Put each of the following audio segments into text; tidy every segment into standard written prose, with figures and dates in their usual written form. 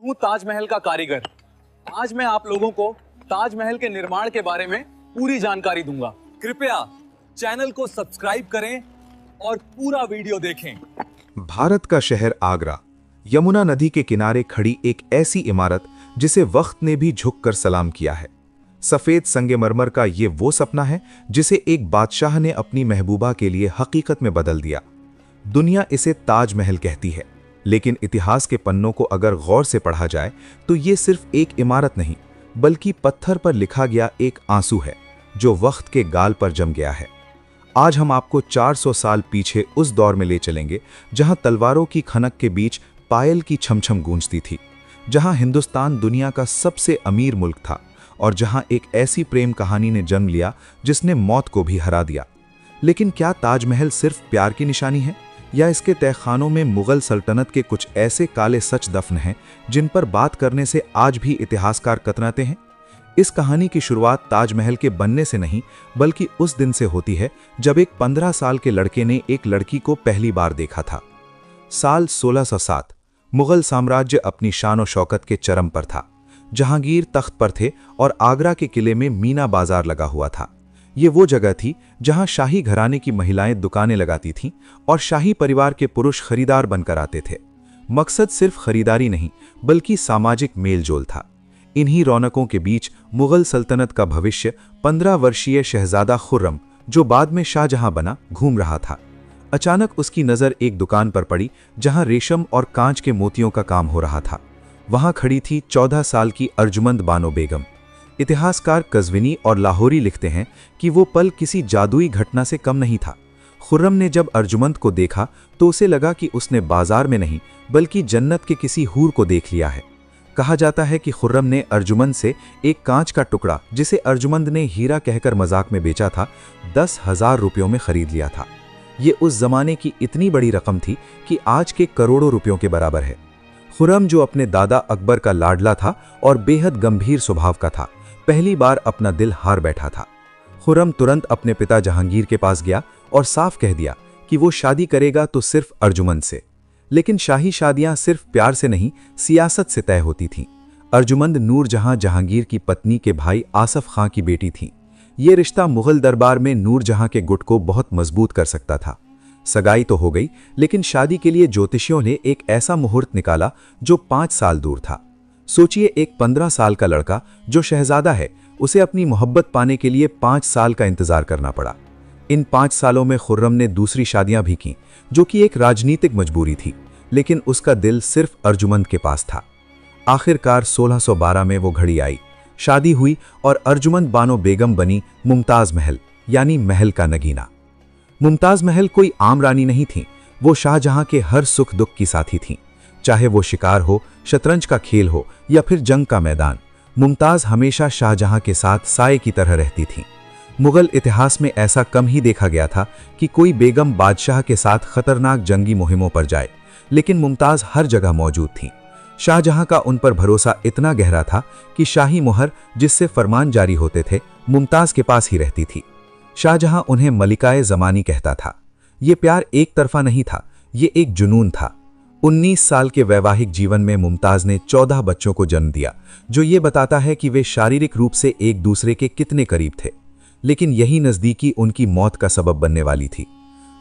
हूँ ताजमहल का कारीगर। आज मैं आप लोगों को ताजमहल के निर्माण के बारे में पूरी जानकारी दूंगा। कृपया चैनल को सब्सक्राइब करें और पूरा वीडियो देखें। भारत का शहर आगरा यमुना नदी के किनारे खड़ी एक ऐसी इमारत जिसे वक्त ने भी झुककर सलाम किया है। सफेद संगमरमर का ये वो सपना है जिसे एक बादशाह ने अपनी महबूबा के लिए हकीकत में बदल दिया। दुनिया इसे ताजमहल कहती है, लेकिन इतिहास के पन्नों को अगर गौर से पढ़ा जाए तो ये सिर्फ एक इमारत नहीं बल्कि पत्थर पर लिखा गया एक आंसू है जो वक्त के गाल पर जम गया है। आज हम आपको 400 साल पीछे उस दौर में ले चलेंगे जहां तलवारों की खनक के बीच पायल की छमछम गूंजती थी, जहां हिंदुस्तान दुनिया का सबसे अमीर मुल्क था और जहां एक ऐसी प्रेम कहानी ने जन्म लिया जिसने मौत को भी हरा दिया। लेकिन क्या ताजमहल सिर्फ प्यार की निशानी है या इसके तहखानों में मुगल सल्तनत के कुछ ऐसे काले सच दफन हैं जिन पर बात करने से आज भी इतिहासकार कतराते हैं? इस कहानी की शुरुआत ताजमहल के बनने से नहीं बल्कि उस दिन से होती है जब एक 15 साल के लड़के ने एक लड़की को पहली बार देखा था। साल 1607 मुगल साम्राज्य अपनी शान और शौकत के चरम पर था। जहांगीर तख्त पर थे और आगरा के किले में मीना बाजार लगा हुआ था। ये वो जगह थी जहां शाही घराने की महिलाएं दुकानें लगाती थीं और शाही परिवार के पुरुष खरीदार बनकर आते थे। मकसद सिर्फ खरीदारी नहीं बल्कि सामाजिक मेलजोल था। इन्हीं रौनकों के बीच मुगल सल्तनत का भविष्य 15 वर्षीय शहजादा खुर्रम, जो बाद में शाहजहां बना, घूम रहा था। अचानक उसकी नज़र एक दुकान पर पड़ी जहां रेशम और कांच के मोतियों का काम हो रहा था। वहां खड़ी थी 14 साल की अर्जुमंद बानो बेगम। इतिहासकार कज़विनी और लाहौरी लिखते हैं कि वो पल किसी जादुई घटना से कम नहीं था। खुर्रम ने जब अर्जुमंद को देखा तो उसे लगा कि उसने बाजार में नहीं बल्कि जन्नत के किसी हूर को देख लिया है। कहा जाता है कि खुर्रम ने अर्जुमंद से एक कांच का टुकड़ा, जिसे अर्जुमंद ने हीरा कहकर मजाक में बेचा था, 10,000 रुपयों में खरीद लिया था। ये उस जमाने की इतनी बड़ी रकम थी कि आज के करोड़ों रुपयों के बराबर है। खुर्रम, जो अपने दादा अकबर का लाडला था और बेहद गंभीर स्वभाव का था, पहली बार अपना दिल हार बैठा था। खुर्रम तुरंत अपने पिता जहांगीर के पास गया और साफ कह दिया कि वो शादी करेगा तो सिर्फ अर्जुमंद से। लेकिन शाही शादियां सिर्फ प्यार से नहीं, सियासत से तय होती थीं। अर्जुमंद नूरजहां जहांगीर की पत्नी के भाई आसफ खां की बेटी थी। ये रिश्ता मुगल दरबार में नूरजहां के गुट को बहुत मजबूत कर सकता था। सगाई तो हो गई, लेकिन शादी के लिए ज्योतिषियों ने एक ऐसा मुहूर्त निकाला जो 5 साल दूर था। सोचिए, एक 15 साल का लड़का जो शहजादा है, उसे अपनी मोहब्बत पाने के लिए 5 साल का इंतजार करना पड़ा। इन 5 सालों में खुर्रम ने दूसरी शादियां भी की, जो कि एक राजनीतिक मजबूरी थी, लेकिन उसका दिल सिर्फ अर्जुमंद के पास था। आखिरकार 1612 में वो घड़ी आई, शादी हुई और अर्जुमंद बानो बेगम बनी मुमताज महल, यानी महल का नगीना। मुमताज महल कोई आम रानी नहीं थी, वो शाहजहां के हर सुख दुख की साथी थीं। चाहे वो शिकार हो, शतरंज का खेल हो या फिर जंग का मैदान, मुमताज हमेशा शाहजहां के साथ साए की तरह रहती थीं। मुगल इतिहास में ऐसा कम ही देखा गया था कि कोई बेगम बादशाह के साथ खतरनाक जंगी मुहिमों पर जाए, लेकिन मुमताज हर जगह मौजूद थीं। शाहजहां का उन पर भरोसा इतना गहरा था कि शाही मुहर, जिससे फरमान जारी होते थे, मुमताज के पास ही रहती थी। शाहजहां उन्हें मलिकाए ज़मानी कहता था। ये प्यार एक तरफा नहीं था, ये एक जुनून था। 19 साल के वैवाहिक जीवन में मुमताज ने 14 बच्चों को जन्म दिया, जो ये बताता है कि वे शारीरिक रूप से एक दूसरे के कितने करीब थे। लेकिन यही नज़दीकी उनकी मौत का सबब बनने वाली थी।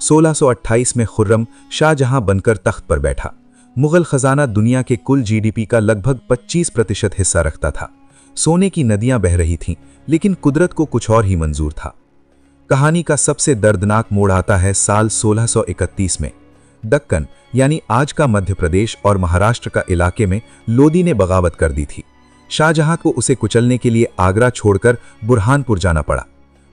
1628 में खुर्रम शाहजहां बनकर तख्त पर बैठा। मुगल खजाना दुनिया के कुल जीडीपी का लगभग 25% हिस्सा रखता था। सोने की नदियां बह रही थीं, लेकिन कुदरत को कुछ और ही मंजूर था। कहानी का सबसे दर्दनाक मोड़ आता है साल 1631 में। दक्कन, यानी आज का मध्य प्रदेश और महाराष्ट्र का इलाके में, लोदी ने बगावत कर दी थी। शाहजहां को उसे कुचलने के लिए आगरा छोड़कर बुरहानपुर जाना पड़ा।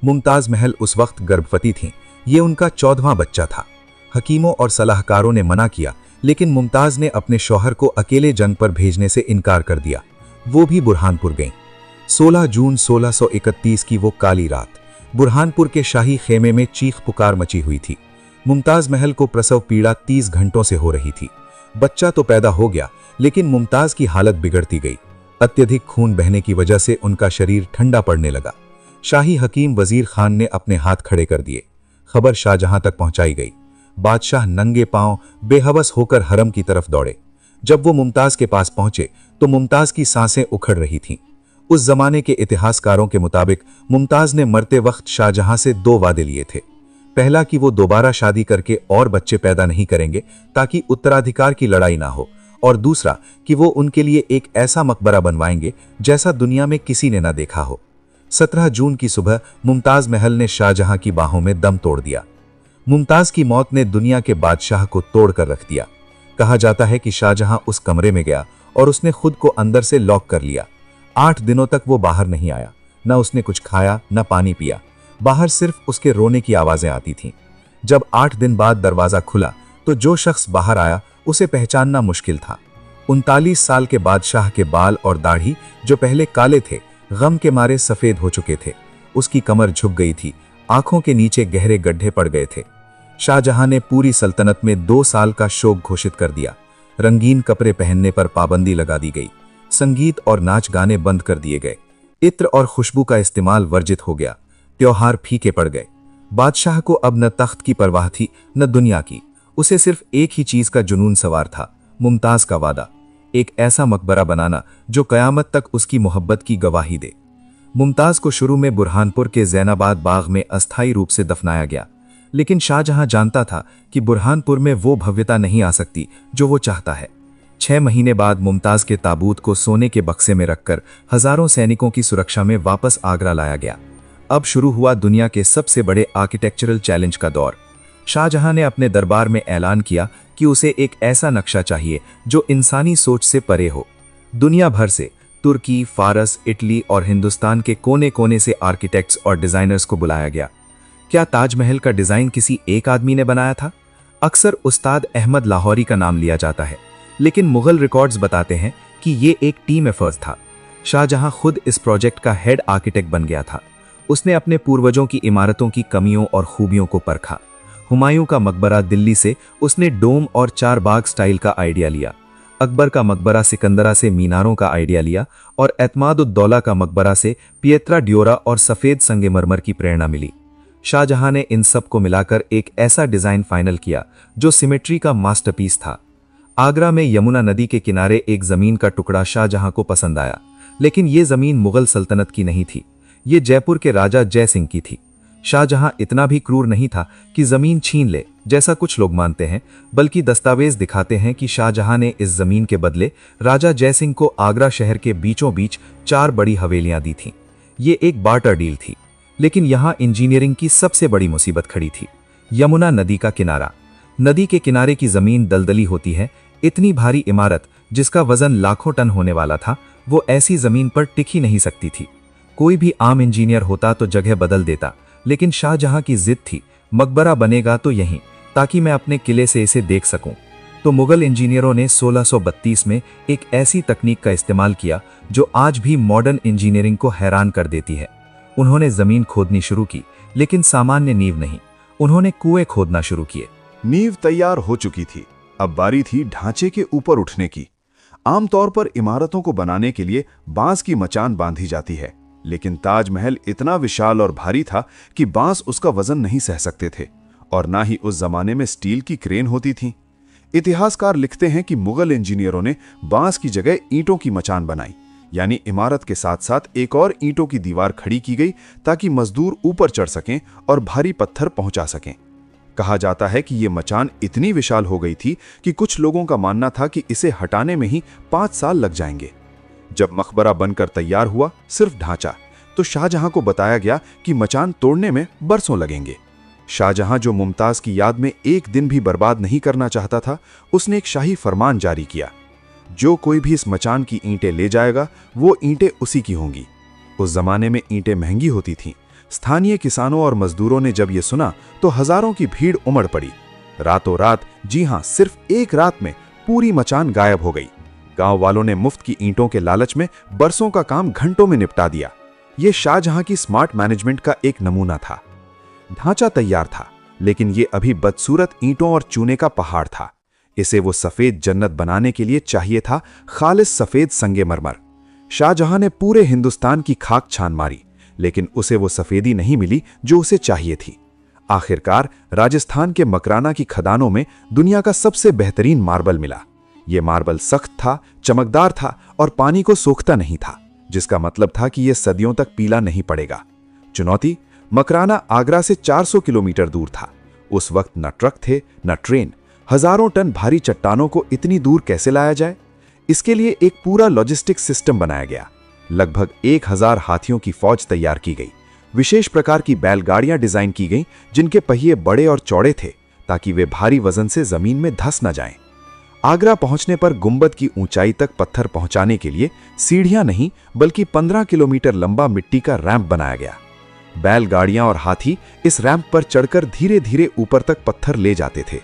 मुमताज महल उस वक्त गर्भवती थीं। ये उनका 14वां बच्चा था। हकीमों और सलाहकारों ने मना किया, लेकिन मुमताज ने अपने शौहर को अकेले जंग पर भेजने से इनकार कर दिया। वो भी बुरहानपुर गईं। 16 जून 1631 की वो काली रात बुरहानपुर के शाही खेमे में चीख पुकार मची हुई थी। मुमताज महल को प्रसव पीड़ा 30 घंटों से हो रही थी। बच्चा तो पैदा हो गया, लेकिन मुमताज की हालत बिगड़ती गई। अत्यधिक खून बहने की वजह से उनका शरीर ठंडा पड़ने लगा। शाही हकीम वजीर खान ने अपने हाथ खड़े कर दिए। खबर शाहजहां तक पहुंचाई गई। बादशाह नंगे पांव बेहवस होकर हरम की तरफ दौड़े। जब वो मुमताज के पास पहुंचे तो मुमताज की सांसें उखड़ रही थीं। उस जमाने के इतिहासकारों के मुताबिक मुमताज ने मरते वक्त शाहजहां से 2 वादे लिए थे। पहला कि वो दोबारा शादी करके और बच्चे पैदा नहीं करेंगे ताकि उत्तराधिकार की लड़ाई ना हो, और दूसरा कि वो उनके लिए एक ऐसा मकबरा बनवाएंगे जैसा दुनिया में किसी ने ना देखा हो। 17 जून की सुबह मुमताज महल ने शाहजहां की बाहों में दम तोड़ दिया। मुमताज की मौत ने दुनिया के बादशाह को तोड़ कर रख दिया। कहा जाता है कि शाहजहां उस कमरे में गया और उसने खुद को अंदर से लॉक कर लिया। 8 दिनों तक वो बाहर नहीं आया, न उसने कुछ खाया न पानी पिया। बाहर सिर्फ उसके रोने की आवाजें आती थीं। जब 8 दिन बाद दरवाजा खुला तो जो शख्स बाहर आया उसे पहचानना मुश्किल था। 39 साल के बादशाह के बाल और दाढ़ी जो पहले काले थे, गम के मारे सफेद हो चुके थे। उसकी कमर झुक गई थी, आंखों के नीचे गहरे गड्ढे पड़ गए थे। शाहजहां ने पूरी सल्तनत में 2 साल का शोक घोषित कर दिया। रंगीन कपड़े पहनने पर पाबंदी लगा दी गई। संगीत और नाच गाने बंद कर दिए गए। इत्र और खुशबू का इस्तेमाल वर्जित हो गया। त्योहार फीके पड़ गए। बादशाह को अब न तख्त की परवाह थी न दुनिया की। उसे सिर्फ एक ही चीज का जुनून सवार था, मुमताज का वादा, एक ऐसा मकबरा बनाना जो कयामत तक उसकी मोहब्बत की गवाही दे। मुमताज को शुरू में बुरहानपुर के जैनाबाद बाग में अस्थायी रूप से दफनाया गया, लेकिन शाहजहां जानता था कि बुरहानपुर में वो भव्यता नहीं आ सकती जो वो चाहता है। 6 महीने बाद मुमताज के ताबूत को सोने के बक्से में रखकर हजारों सैनिकों की सुरक्षा में वापस आगरा लाया गया। अब शुरू हुआ दुनिया के सबसे बड़े आर्किटेक्चरल चैलेंज का दौर। शाहजहां ने अपने दरबार में ऐलान किया कि उसे एक ऐसा नक्शा चाहिए जो इंसानी सोच से परे हो। दुनिया भर से तुर्की, फारस, इटली और हिंदुस्तान के कोने कोने से आर्किटेक्ट्स और डिजाइनर्स को बुलाया गया। क्या ताजमहल का डिजाइन किसी एक आदमी ने बनाया था? अक्सर उस्ताद अहमद लाहौरी का नाम लिया जाता है, लेकिन मुगल रिकॉर्ड्स बताते हैं कि ये एक टीम एफर्ट था। शाहजहां खुद इस प्रोजेक्ट का हेड आर्किटेक्ट बन गया था। उसने अपने पूर्वजों की इमारतों की कमियों और खूबियों को परखा। हुमायूं का मकबरा दिल्ली से उसने डोम और 4 बाग स्टाइल का आइडिया लिया। अकबर का मकबरा सिकंदरा से मीनारों का आइडिया लिया और एतमाद-उद-दौला का मकबरा से पिएत्रा ड्योरा और सफेद संगमरमर की प्रेरणा मिली। शाहजहां ने इन सब को मिलाकर एक ऐसा डिजाइन फाइनल किया जो सिमेट्री का मास्टरपीस था। आगरा में यमुना नदी के किनारे एक जमीन का टुकड़ा शाहजहां को पसंद आया, लेकिन ये जमीन मुगल सल्तनत की नहीं थी, ये जयपुर के राजा जय सिंह की थी। शाहजहां इतना भी क्रूर नहीं था कि जमीन छीन ले, जैसा कुछ लोग मानते हैं, बल्कि दस्तावेज दिखाते हैं कि शाहजहां ने इस जमीन के बदले राजा जय सिंह को आगरा शहर के बीचों बीच 4 बड़ी हवेलियां दी थीं। ये एक बार्टर डील थी, लेकिन यहां इंजीनियरिंग की सबसे बड़ी मुसीबत खड़ी थी। यमुना नदी का किनारा। नदी के किनारे की जमीन दलदली होती है। इतनी भारी इमारत जिसका वजन लाखों टन होने वाला था, वो ऐसी जमीन पर टिक ही नहीं सकती थी। कोई भी आम इंजीनियर होता तो जगह बदल देता, लेकिन शाहजहां की जिद थी, मकबरा बनेगा तो यहीं, ताकि मैं अपने किले से इसे देख सकूं। तो मुगल इंजीनियरों ने 1632 में एक ऐसी तकनीक का इस्तेमाल किया जो आज भी मॉडर्न इंजीनियरिंग को हैरान कर देती है। उन्होंने जमीन खोदनी शुरू की, लेकिन सामान्य नींव नहीं, उन्होंने कुएं खोदना शुरू किए। नींव तैयार हो चुकी थी, अब बारी थी ढांचे के ऊपर उठने की। आमतौर पर इमारतों को बनाने के लिए बांस की मचान बांधी जाती है, लेकिन ताजमहल इतना विशाल और भारी था कि बांस उसका वजन नहीं सह सकते थे, और ना ही उस जमाने में स्टील की क्रेन होती थी। इतिहासकार लिखते हैं कि मुगल इंजीनियरों ने बांस की जगह ईंटों की मचान बनाई, यानी इमारत के साथ साथ एक और ईंटों की दीवार खड़ी की गई ताकि मजदूर ऊपर चढ़ सकें और भारी पत्थर पहुंचा सकें। कहा जाता है कि यह मचान इतनी विशाल हो गई थी कि कुछ लोगों का मानना था कि इसे हटाने में ही 5 साल लग जाएंगे। जब मकबरा बनकर तैयार हुआ, सिर्फ ढांचा, तो शाहजहां को बताया गया कि मचान तोड़ने में बरसों लगेंगे। शाहजहां, जो मुमताज की याद में एक दिन भी बर्बाद नहीं करना चाहता था, उसने एक शाही फरमान जारी किया, जो कोई भी इस मचान की ईंटें ले जाएगा वो ईंटें उसी की होंगी। उस जमाने में ईंटें महंगी होती थीं। स्थानीय किसानों और मजदूरों ने जब ये सुना तो हजारों की भीड़ उमड़ पड़ी। रातों रात, जी हां, सिर्फ एक रात में पूरी मचान गायब हो गई। गांव वालों ने मुफ्त की ईंटों के लालच में बरसों का काम घंटों में निपटा दिया। यह शाहजहां की स्मार्ट मैनेजमेंट का एक नमूना था। ढांचा तैयार था, लेकिन यह अभी बदसूरत ईंटों और चूने का पहाड़ था। इसे वो सफेद जन्नत बनाने के लिए चाहिए था खालिस सफेद संगमरमर। शाहजहां ने पूरे हिंदुस्तान की खाक छान मारी, लेकिन उसे वो सफेदी नहीं मिली जो उसे चाहिए थी। आखिरकार राजस्थान के मकराना की खदानों में दुनिया का सबसे बेहतरीन मार्बल मिला। ये मार्बल सख्त था, चमकदार था और पानी को सोखता नहीं था, जिसका मतलब था कि यह सदियों तक पीला नहीं पड़ेगा। चुनौती, मकराना आगरा से 400 किलोमीटर दूर था। उस वक्त न ट्रक थे न ट्रेन। हजारों टन भारी चट्टानों को इतनी दूर कैसे लाया जाए? इसके लिए एक पूरा लॉजिस्टिक सिस्टम बनाया गया। लगभग 1000 हाथियों की फौज तैयार की गई। विशेष प्रकार की बैलगाड़ियां डिजाइन की गईं, जिनके पहिए बड़े और चौड़े थे ताकि वे भारी वजन से जमीन में धंस न जाएं। आगरा पहुंचने पर गुंबद की ऊंचाई तक पत्थर पहुंचाने के लिए सीढ़ियां नहीं बल्कि 15 किलोमीटर लंबा मिट्टी का रैंप बनाया गया। बैलगाड़ियां और हाथी इस रैंप पर चढ़कर धीरे धीरे ऊपर तक पत्थर ले जाते थे।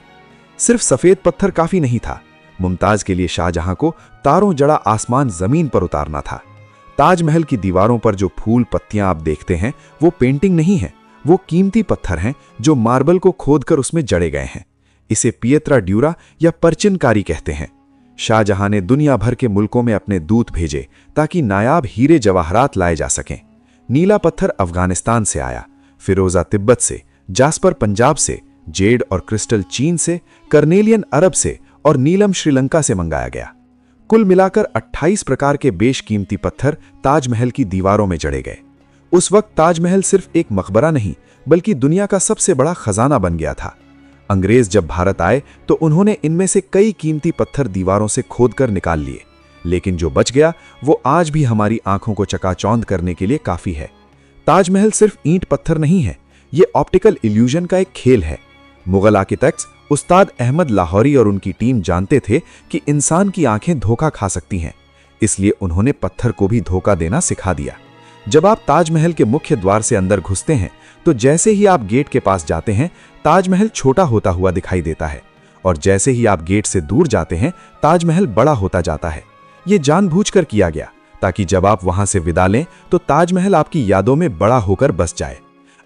सिर्फ सफेद पत्थर काफी नहीं था। मुमताज के लिए शाहजहां को तारों जड़ा आसमान जमीन पर उतारना था। ताजमहल की दीवारों पर जो फूल पत्तियां आप देखते हैं वो पेंटिंग नहीं है, वो कीमती पत्थर हैं जो मार्बल को खोदकर उसमें जड़े गए हैं। इसे पियत्रा ड्यूरा या परचिनकारी कहते हैं। शाहजहां ने दुनिया भर के मुल्कों में अपने दूत भेजे ताकि नायाब हीरे जवाहरात लाए जा सकें। नीला पत्थर अफगानिस्तान से आया, फिरोजा तिब्बत से, जास्पर पंजाब से, जेड और क्रिस्टल चीन से, कर्नेलियन अरब से और नीलम श्रीलंका से मंगाया गया। कुल मिलाकर 28 प्रकार के बेशकीमती पत्थर ताजमहल की दीवारों में जड़े गए। उस वक्त ताजमहल सिर्फ एक मकबरा नहीं बल्कि दुनिया का सबसे बड़ा खजाना बन गया था। अंग्रेज जब भारत आए तो उन्होंने इनमें से कई कीमती पत्थर दीवारों से खोदकर निकाल लिए, लेकिन जो बच गया वो आज भी हमारी आंखों को चकाचौंध करने के लिए काफी है। ताजमहल सिर्फ ईंट पत्थर नहीं है, ये ऑप्टिकल इल्यूजन का एक खेल है। मुगल आर्किटेक्ट्स उस्ताद अहमद लाहौरी और उनकी टीम जानते थे कि इंसान की आंखें धोखा खा सकती हैं, इसलिए उन्होंने पत्थर को भी धोखा देना सिखा दिया। जब आप ताजमहल के मुख्य द्वार से अंदर घुसते हैं तो जैसे ही आप गेट के पास जाते हैं ताजमहल छोटा होता हुआ दिखाई देता है, और जैसे ही आप गेट से दूर जाते हैं ताजमहल बड़ा होता जाता है। ये जानबूझकर किया गया ताकि जब आप वहां से विदा लें तो ताजमहल आपकी यादों में बड़ा होकर बस जाए।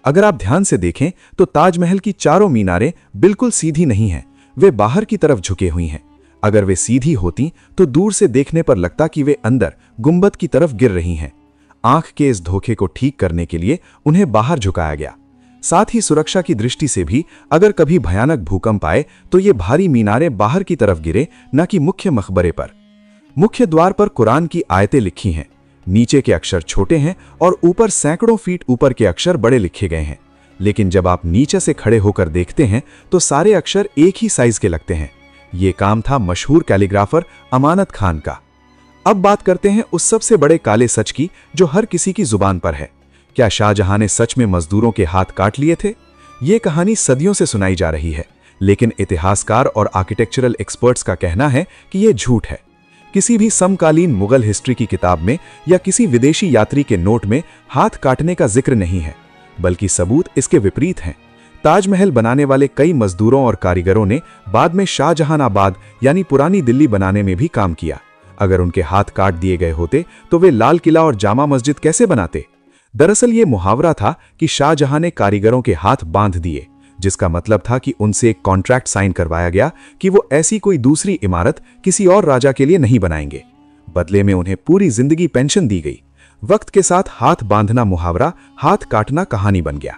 अगर आप ध्यान से देखें तो ताजमहल की चारों मीनारें बिल्कुल सीधी नहीं हैं, वे बाहर की तरफ झुके हुई हैं। अगर वे सीधी होती तो दूर से देखने पर लगता कि वे अंदर गुंबद की तरफ गिर रही हैं। आंख के इस धोखे को ठीक करने के लिए उन्हें बाहर झुकाया गया। साथ ही सुरक्षा की दृष्टि से भी अगर कभी भयानक भूकंप आए तो ये भारी मीनारें बाहर की तरफ गिरे, न कि मुख्य मकबरे पर। मुख्य द्वार पर कुरान की आयतें लिखी हैं। नीचे के अक्षर छोटे हैं और ऊपर सैकड़ों फीट ऊपर के अक्षर बड़े लिखे गए हैं, लेकिन जब आप नीचे से खड़े होकर देखते हैं तो सारे अक्षर एक ही साइज के लगते हैं। ये काम था मशहूर कैलीग्राफर अमानत खान का। अब बात करते हैं उस सबसे बड़े काले सच की जो हर किसी की जुबान पर है। क्या शाहजहां ने सच में मजदूरों के हाथ काट लिए थे? ये कहानी सदियों से सुनाई जा रही है, लेकिन इतिहासकार और आर्किटेक्चरल एक्सपर्ट्स का कहना है कि यह झूठ है। किसी भी समकालीन मुगल हिस्ट्री की किताब में या किसी विदेशी यात्री के नोट में हाथ काटने का जिक्र नहीं है, बल्कि सबूत इसके विपरीत हैं। ताजमहल बनाने वाले कई मजदूरों और कारीगरों ने बाद में शाहजहानाबाद यानी पुरानी दिल्ली बनाने में भी काम किया। अगर उनके हाथ काट दिए गए होते तो वे लाल किला और जामा मस्जिद कैसे बनाते? दरअसल ये मुहावरा था कि शाहजहां ने कारीगरों के हाथ बांध दिए, जिसका मतलब था कि उनसे एक कॉन्ट्रैक्ट साइन करवाया गया कि वो ऐसी कोई दूसरी इमारत किसी और राजा के लिए नहीं बनाएंगे। बदले में उन्हें पूरी जिंदगी पेंशन दी गई। वक्त के साथ हाथ बांधना मुहावरा हाथ काटना कहानी बन गया।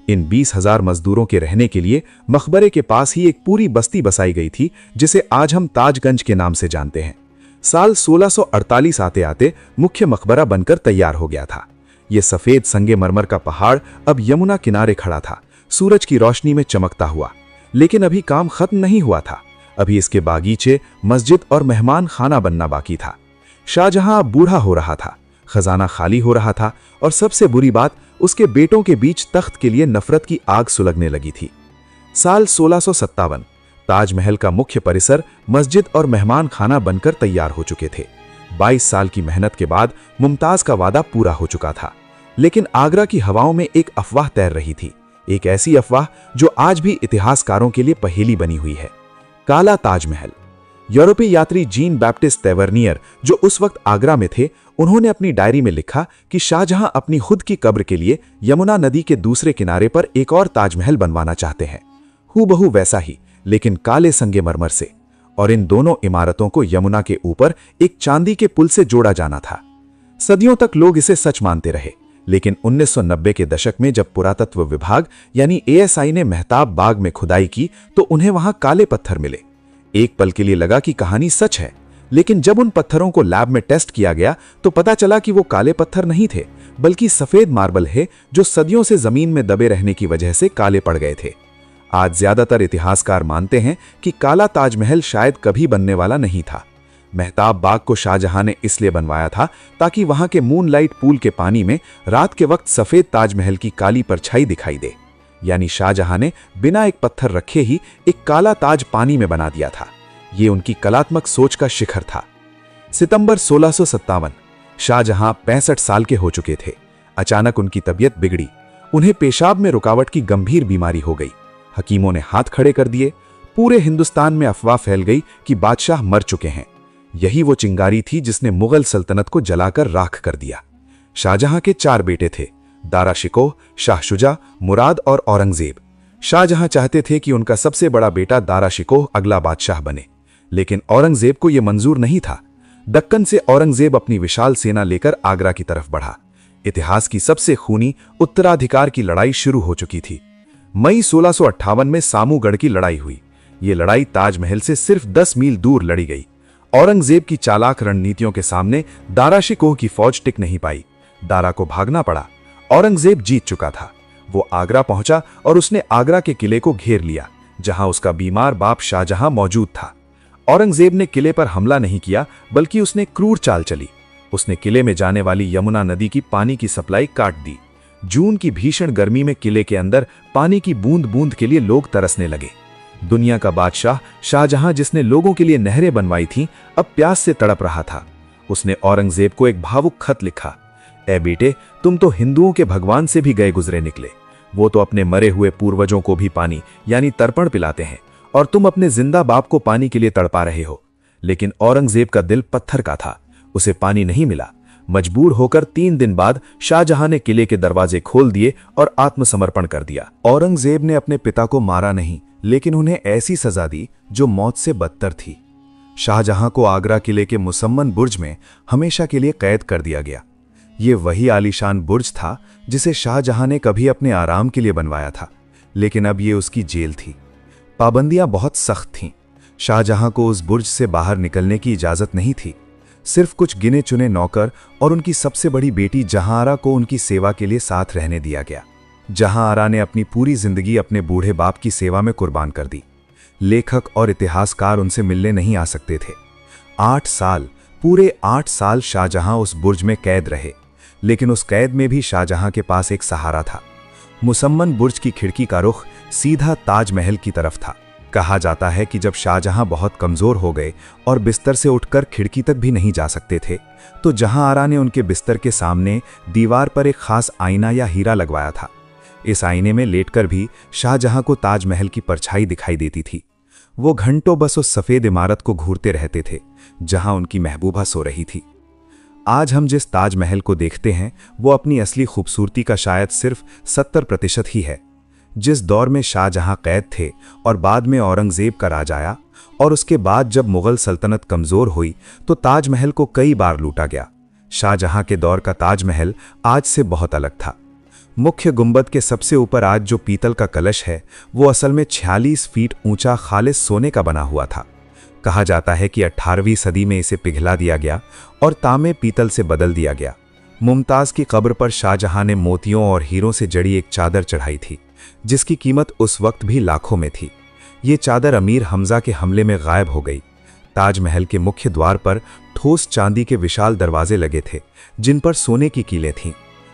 इन 20,000 मजदूरों के रहने के लिए मकबरे के पास ही एक पूरी बस्ती बसाई गई थी, जिसे आज हम ताजगंज के नाम से जानते हैं। साल 1648 आते आते मुख्य मकबरा बनकर तैयार हो गया था। यह सफेद संगमरमर का पहाड़ अब यमुना किनारे खड़ा था, सूरज की रोशनी में चमकता हुआ। लेकिन अभी काम खत्म नहीं हुआ था। अभी इसके बागीचे, मस्जिद और मेहमान खाना बनना बाकी था। शाहजहां अब बूढ़ा हो रहा था, खजाना खाली हो रहा था, और सबसे बुरी बात, उसके बेटों के बीच तख्त के लिए नफरत की आग सुलगने लगी थी। साल 1657 ताजमहल का मुख्य परिसर मस्जिद और मेहमान खाना बनकर तैयार हो चुके थे। 22 साल की मेहनत के बाद मुमताज का वादा पूरा हो चुका था। लेकिन आगरा की हवाओं में एक अफवाह तैर रही थी, एक ऐसी अफवाह जो आज भी इतिहासकारों के लिए पहेली बनी हुई है। काला ताजमहल। यूरोपीय यात्री जीन बैप्टिस्ट तेवर्नियर, जो उस वक्त आगरा में थे, उन्होंने अपनी डायरी में लिखा कि शाहजहां अपनी खुद की कब्र के लिए यमुना नदी के दूसरे किनारे पर एक और ताजमहल बनवाना चाहते हैं, हूबहू वैसा ही, लेकिन काले संगमरमर से। और इन दोनों इमारतों को यमुना के ऊपर एक चांदी के पुल से जोड़ा जाना था। सदियों तक लोग इसे सच मानते रहे, लेकिन 1990 के दशक में जब पुरातत्व विभाग यानी ASI ने मेहताब बाग में खुदाई की तो उन्हें वहां काले पत्थर मिले। एक पल के लिए लगा कि कहानी सच है, लेकिन जब उन पत्थरों को लैब में टेस्ट किया गया तो पता चला कि वो काले पत्थर नहीं थे, बल्कि सफेद मार्बल है जो सदियों से जमीन में दबे रहने की वजह से काले पड़ गए थे। आज ज्यादातर इतिहासकार मानते हैं कि काला ताजमहल शायद कभी बनने वाला नहीं था। मेहताब बाग को शाहजहां ने इसलिए बनवाया था ताकि वहां के मूनलाइट पूल के पानी में रात के वक्त सफेद ताजमहल की काली परछाई दिखाई दे। यानी शाहजहां ने बिना एक पत्थर रखे ही एक काला ताज पानी में बना दिया था। ये उनकी कलात्मक सोच का शिखर था। सितंबर 1657, शाहजहां 65 साल के हो चुके थे। अचानक उनकी तबीयत बिगड़ी। उन्हें पेशाब में रुकावट की गंभीर बीमारी हो गई। हकीमों ने हाथ खड़े कर दिए। पूरे हिंदुस्तान में अफवाह फैल गई कि बादशाह मर चुके हैं। यही वो चिंगारी थी जिसने मुगल सल्तनत को जलाकर राख कर दिया। शाहजहां के 4 बेटे थे, दारा शिकोह, शाह शुजा, मुराद और औरंगजेब। शाहजहां चाहते थे कि उनका सबसे बड़ा बेटा दारा शिकोह अगला बादशाह बने, लेकिन औरंगजेब को यह मंजूर नहीं था। दक्कन से औरंगजेब अपनी विशाल सेना लेकर आगरा की तरफ बढ़ा। इतिहास की सबसे खूनी उत्तराधिकार की लड़ाई शुरू हो चुकी थी। मई 1658 में सामूगढ़ की लड़ाई हुई। ये लड़ाई ताजमहल से सिर्फ 10 मील दूर लड़ी गई। औरंगजेब की चालाक रणनीतियों के सामने दारा शिकोह की फौज टिक नहीं पाई। दारा को भागना पड़ा। औरंगजेब जीत चुका था। वो आगरा पहुंचा और उसने आगरा के किले को घेर लिया, जहां उसका बीमार बाप शाहजहां मौजूद था। औरंगजेब ने किले पर हमला नहीं किया, बल्कि उसने क्रूर चाल चली। उसने किले में जाने वाली यमुना नदी की पानी की सप्लाई काट दी। जून की भीषण गर्मी में किले के अंदर पानी की बूंद बूंद के लिए लोग तरसने लगे। दुनिया का बादशाह शाहजहां, जिसने लोगों के लिए नहरें बनवाई थीं, अब प्यास से तड़प रहा था। उसने औरंगजेब को एक भावुक खत लिखा। ए बेटे, तुम तो हिंदुओं के भगवान से भी गए गुजरे निकले। वो तो अपने मरे हुए पूर्वजों को भी पानी यानी तर्पण पिलाते हैं, और तुम अपने जिंदा बाप को पानी के लिए तड़पा रहे हो। लेकिन औरंगजेब का दिल पत्थर का था। उसे पानी नहीं मिला। मजबूर होकर 3 दिन बाद शाहजहां ने किले के दरवाजे खोल दिए और आत्मसमर्पण कर दिया। औरंगजेब ने अपने पिता को मारा नहीं, लेकिन उन्हें ऐसी सजा दी जो मौत से बदतर थी। शाहजहां को आगरा किले के मुसम्मन बुर्ज में हमेशा के लिए कैद कर दिया गया। ये वही आलीशान बुर्ज था जिसे शाहजहां ने कभी अपने आराम के लिए बनवाया था, लेकिन अब ये उसकी जेल थी। पाबंदियां बहुत सख्त थीं। शाहजहां को उस बुर्ज से बाहर निकलने की इजाजत नहीं थी। सिर्फ कुछ गिने चुने नौकर और उनकी सबसे बड़ी बेटी जहांआरा को उनकी सेवा के लिए साथ रहने दिया गया। जहांआरा ने अपनी पूरी जिंदगी अपने बूढ़े बाप की सेवा में कुर्बान कर दी। लेखक और इतिहासकार उनसे मिलने नहीं आ सकते थे। 8 साल, पूरे 8 साल शाहजहां उस बुर्ज में कैद रहे, लेकिन उस कैद में भी शाहजहां के पास एक सहारा था। मुसम्मन बुर्ज की खिड़की का रुख सीधा ताजमहल की तरफ था। कहा जाता है कि जब शाहजहां बहुत कमजोर हो गए और बिस्तर से उठकर खिड़की तक भी नहीं जा सकते थे, तो जहांआरा ने उनके बिस्तर के सामने दीवार पर एक खास आईना या हीरा लगवाया था। इस आईने में लेटकर भी शाहजहां को ताजमहल की परछाई दिखाई देती थी। वो घंटों बस उस सफेद इमारत को घूरते रहते थे जहां उनकी महबूबा सो रही थी। आज हम जिस ताजमहल को देखते हैं वो अपनी असली खूबसूरती का शायद सिर्फ 70% ही है। जिस दौर में शाहजहां कैद थे और बाद में औरंगजेब का राज आया, और उसके बाद जब मुगल सल्तनत कमजोर हुई तो ताजमहल को कई बार लूटा गया। शाहजहां के दौर का ताजमहल आज से बहुत अलग था। मुख्य गुंबद के सबसे ऊपर आज जो पीतल का कलश है वो असल में 46 फीट ऊंचा खालिस सोने का बना हुआ था। कहा जाता है कि 18वीं सदी में इसे पिघला दिया गया और तांबे पीतल से बदल दिया गया। मुमताज की कब्र पर शाहजहां ने मोतियों और हीरों से जड़ी एक चादर चढ़ाई थी, जिसकी कीमत उस वक्त भी लाखों में थी। ये चादर अमीर हमजा के हमले में गायब हो गई। ताजमहल के मुख्य द्वार पर ठोस चांदी के विशाल दरवाजे लगे थे, जिन पर सोने की कीलें थीं।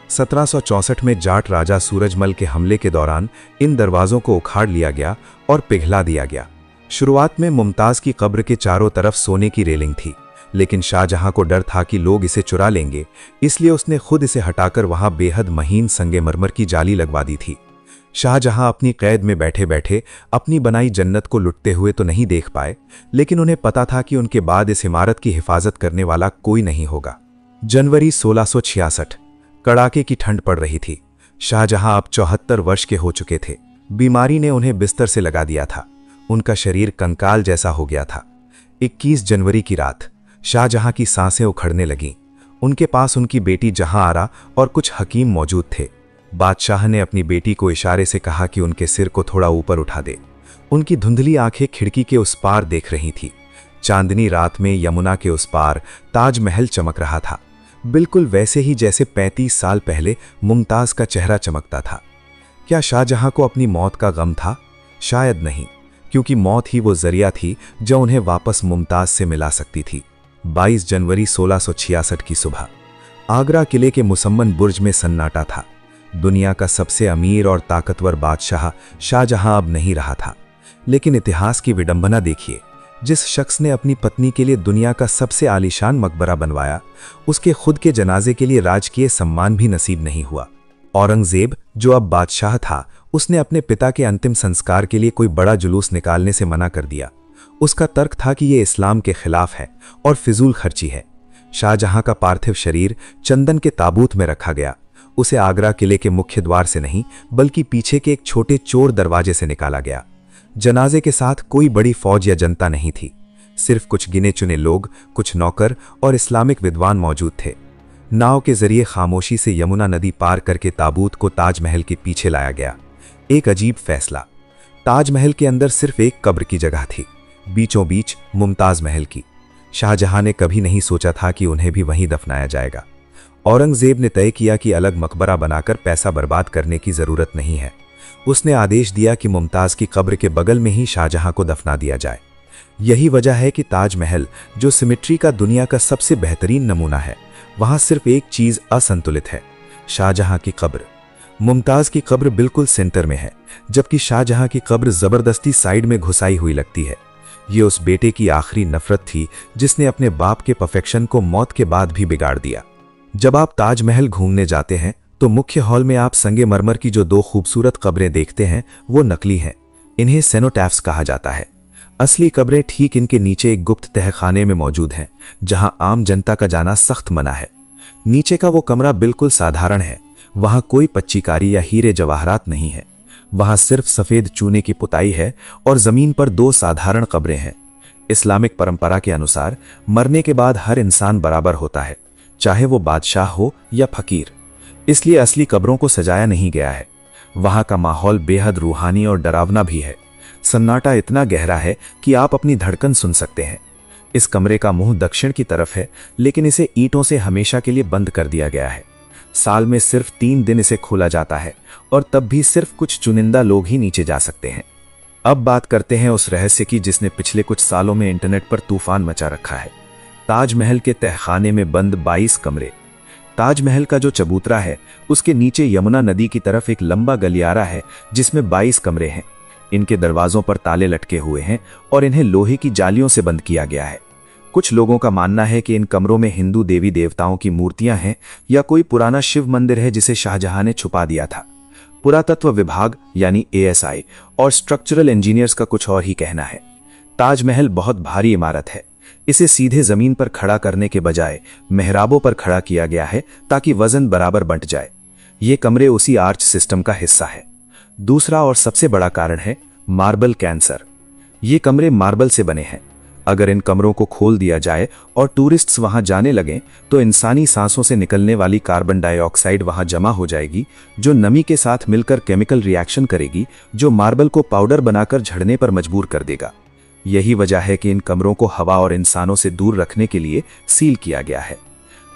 1764 में जाट राजा सूरजमल के हमले के दौरान इन दरवाजों को उखाड़ लिया गया और पिघला दिया गया। शुरुआत में मुमताज की कब्र के चारों तरफ सोने की रेलिंग थी, लेकिन शाहजहां को डर था कि लोग इसे चुरा लेंगे, इसलिए उसने खुद इसे हटाकर वहां बेहद महीन संगमरमर की जाली लगवा दी थी। शाहजहां अपनी कैद में बैठे बैठे अपनी बनाई जन्नत को लुटते हुए तो नहीं देख पाए, लेकिन उन्हें पता था कि उनके बाद इस इमारत की हिफाजत करने वाला कोई नहीं होगा। जनवरी 1666, कड़ाके की ठंड पड़ रही थी। शाहजहां अब 74 वर्ष के हो चुके थे। बीमारी ने उन्हें बिस्तर से लगा दिया था। उनका शरीर कंकाल जैसा हो गया था। 21 जनवरी की रात शाहजहां की सांसें उखड़ने लगीं। उनके पास उनकी बेटी जहांआरा और कुछ हकीम मौजूद थे। बादशाह ने अपनी बेटी को इशारे से कहा कि उनके सिर को थोड़ा ऊपर उठा दे। उनकी धुंधली आंखें खिड़की के उस पार देख रही थी। चांदनी रात में यमुना के उस पार ताजमहल चमक रहा था, बिल्कुल वैसे ही जैसे 35 साल पहले मुमताज का चेहरा चमकता था। क्या शाहजहां को अपनी मौत का गम था? शायद नहीं, क्योंकि मौत ही वो जरिया थी जो उन्हें वापस मुमताज से मिला सकती थी। 22 जनवरी 1666 की सुबह आगरा किले के मुसम्मन बुर्ज में सन्नाटा था। दुनिया का सबसे अमीर और ताकतवर बादशाह शाहजहां अब नहीं रहा था, लेकिन इतिहास की विडंबना देखिए। जिस शख्स ने अपनी पत्नी के लिए दुनिया का सबसे आलीशान मकबरा बनवाया, उसके खुद के जनाजे के लिए राजकीय सम्मान भी नसीब नहीं हुआ। औरंगजेब, जो अब बादशाह था, उसने अपने पिता के अंतिम संस्कार के लिए कोई बड़ा जुलूस निकालने से मना कर दिया। उसका तर्क था कि यह इस्लाम के खिलाफ है और फिजूल खर्ची है। शाहजहां का पार्थिव शरीर चंदन के ताबूत में रखा गया। उसे आगरा किले के मुख्य द्वार से नहीं, बल्कि पीछे के एक छोटे चोर दरवाजे से निकाला गया। जनाजे के साथ कोई बड़ी फौज या जनता नहीं थी, सिर्फ कुछ गिने चुने लोग, कुछ नौकर और इस्लामिक विद्वान मौजूद थे। नाव के जरिए खामोशी से यमुना नदी पार करके ताबूत को ताजमहल के पीछे लाया गया। एक अजीब फैसला। ताजमहल के अंदर सिर्फ एक कब्र की जगह थी, बीचों बीच मुमताज महल की। शाहजहां ने कभी नहीं सोचा था कि उन्हें भी वहीं दफनाया जाएगा। औरंगजेब ने तय किया कि अलग मकबरा बनाकर पैसा बर्बाद करने की जरूरत नहीं है। उसने आदेश दिया कि मुमताज की कब्र के बगल में ही शाहजहां को दफना दिया जाए। यही वजह है कि ताजमहल, जो सिमेट्री का दुनिया का सबसे बेहतरीन नमूना है, वहां सिर्फ एक चीज असंतुलित है, शाहजहां की कब्र। मुमताज की कब्र बिल्कुल सेंटर में है, जबकि शाहजहां की कब्र जबरदस्ती साइड में घुसाई हुई लगती है। ये उस बेटे की आखिरी नफरत थी जिसने अपने बाप के परफेक्शन को मौत के बाद भी बिगाड़ दिया। जब आप ताजमहल घूमने जाते हैं तो मुख्य हॉल में आप संगमरमर की जो 2 खूबसूरत कब्रें देखते हैं वो नकली हैं। इन्हें सेनोटैफ्स कहा जाता है। असली कब्रें ठीक इनके नीचे एक गुप्त तहखाने में मौजूद हैं, जहां आम जनता का जाना सख्त मना है। नीचे का वो कमरा बिल्कुल साधारण है। वहां कोई पच्चीकारी या हीरे जवाहरात नहीं है। वहां सिर्फ सफेद चूने की पुताई है और जमीन पर 2 साधारण कब्रें हैं। इस्लामिक परंपरा के अनुसार मरने के बाद हर इंसान बराबर होता है, चाहे वो बादशाह हो या फकीर। इसलिए असली कब्रों को सजाया नहीं गया है। वहां का माहौल बेहद रूहानी और डरावना भी है। सन्नाटा इतना गहरा है कि आप अपनी धड़कन सुन सकते हैं। इस कमरे का मुंह दक्षिण की तरफ है, लेकिन इसे ईंटों से हमेशा के लिए बंद कर दिया गया है। साल में सिर्फ 3 दिन इसे खोला जाता है, और तब भी सिर्फ कुछ चुनिंदा लोग ही नीचे जा सकते हैं। अब बात करते हैं उस रहस्य की जिसने पिछले कुछ सालों में इंटरनेट पर तूफान मचा रखा है। ताजमहल के तहखाने में बंद 22 कमरे। ताजमहल का जो चबूतरा है, उसके नीचे यमुना नदी की तरफ एक लंबा गलियारा है जिसमें 22 कमरे हैं। इनके दरवाजों पर ताले लटके हुए हैं और इन्हें लोहे की जालियों से बंद किया गया है। कुछ लोगों का मानना है कि इन कमरों में हिंदू देवी देवताओं की मूर्तियां हैं या कोई पुराना शिव मंदिर है जिसे शाहजहां ने छुपा दिया था। पुरातत्व विभाग यानी ASI और स्ट्रक्चरल इंजीनियर्स का कुछ और ही कहना है। ताजमहल बहुत भारी इमारत है। इसे सीधे जमीन पर खड़ा करने के बजाय मेहराबों पर खड़ा किया गया है ताकि वजन बराबर बंट जाए। ये कमरे उसी आर्च सिस्टम का हिस्सा है। दूसरा और सबसे बड़ा कारण है मार्बल कैंसर। ये कमरे मार्बल से बने हैं। अगर इन कमरों को खोल दिया जाए और टूरिस्ट्स वहां जाने लगें तो इंसानी सांसों से निकलने वाली कार्बन डाइऑक्साइड वहां जमा हो जाएगी, जो नमी के साथ मिलकर केमिकल रिएक्शन करेगी, जो मार्बल को पाउडर बनाकर झड़ने पर मजबूर कर देगा। यही वजह है कि इन कमरों को हवा और इंसानों से दूर रखने के लिए सील किया गया है।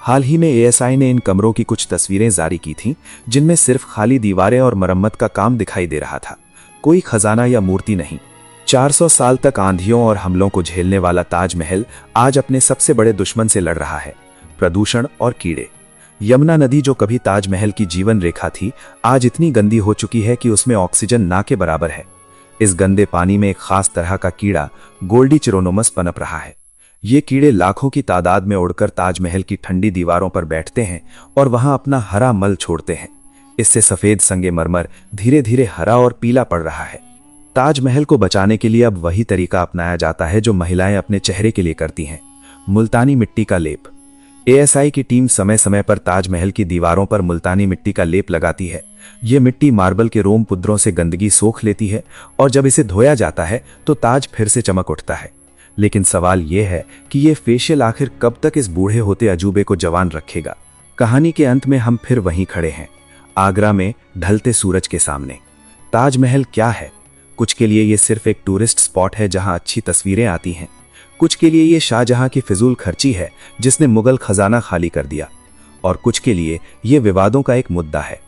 हाल ही में ASI ने इन कमरों की कुछ तस्वीरें जारी की थीं, जिनमें सिर्फ खाली दीवारें और मरम्मत का काम दिखाई दे रहा था, कोई खजाना या मूर्ति नहीं। 400 साल तक आंधियों और हमलों को झेलने वाला ताजमहल आज अपने सबसे बड़े दुश्मन से लड़ रहा है, प्रदूषण और कीड़े। यमुना नदी, जो कभी ताजमहल की जीवन रेखा थी, आज इतनी गंदी हो चुकी है कि उसमें ऑक्सीजन ना के बराबर है। इस गंदे पानी में एक खास तरह का कीड़ा गोल्डीचिरोनोमस पनप रहा है। ये कीड़े लाखों की तादाद में उड़कर ताजमहल की ठंडी दीवारों पर बैठते हैं और वहां अपना हरा मल छोड़ते हैं। इससे सफेद संगमरमर धीरे धीरे हरा और पीला पड़ रहा है। ताजमहल को बचाने के लिए अब वही तरीका अपनाया जाता है जो महिलाएं अपने चेहरे के लिए करती हैं, मुल्तानी मिट्टी का लेप। ASI की टीम समय समय पर ताजमहल की दीवारों पर मुल्तानी मिट्टी का लेप लगाती है। यह मिट्टी मार्बल के रोम पुद्रों से गंदगी सोख लेती है और जब इसे धोया जाता है तो ताज फिर से चमक उठता है। लेकिन सवाल यह है कि यह फेशियल आखिर कब तक इस बूढ़े होते अजूबे को जवान रखेगा। कहानी के अंत में हम फिर वहीं खड़े हैं, आगरा में ढलते सूरज के सामने। ताजमहल क्या है? कुछ के लिए ये सिर्फ एक टूरिस्ट स्पॉट है जहां अच्छी तस्वीरें आती हैं, कुछ के लिए ये शाहजहां की फिजूल खर्ची है जिसने मुगल खजाना खाली कर दिया, और कुछ के लिए ये विवादों का एक मुद्दा है।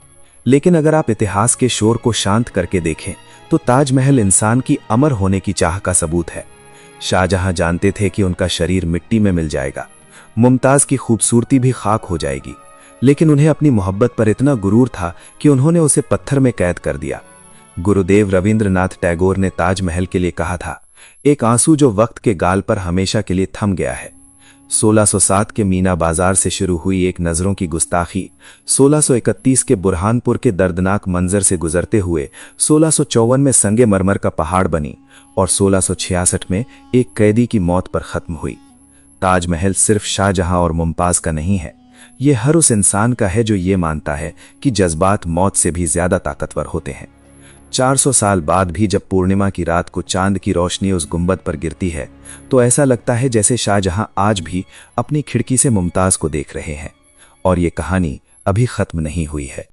लेकिन अगर आप इतिहास के शोर को शांत करके देखें तो ताजमहल इंसान की अमर होने की चाह का सबूत है। शाहजहां जानते थे कि उनका शरीर मिट्टी में मिल जाएगा, मुमताज की खूबसूरती भी खाक हो जाएगी, लेकिन उन्हें अपनी मोहब्बत पर इतना गुरूर था कि उन्होंने उसे पत्थर में कैद कर दिया। गुरुदेव रविंद्रनाथ टैगोर ने ताजमहल के लिए कहा था, एक आंसू जो वक्त के गाल पर हमेशा के लिए थम गया है। 1607 के मीना बाजार से शुरू हुई एक नजरों की गुस्ताखी 1631 के बुरहानपुर के दर्दनाक मंजर से गुजरते हुए 1654 में संगे मरमर का पहाड़ बनी और 1666 में एक कैदी की मौत पर खत्म हुई। ताजमहल सिर्फ शाहजहां और मुमताज का नहीं है, ये हर उस इंसान का है जो ये मानता है कि जज्बात मौत से भी ज्यादा ताकतवर होते हैं। 400 साल बाद भी जब पूर्णिमा की रात को चांद की रोशनी उस गुंबद पर गिरती है तो ऐसा लगता है जैसे शाहजहां आज भी अपनी खिड़की से मुमताज को देख रहे हैं और ये कहानी अभी खत्म नहीं हुई है।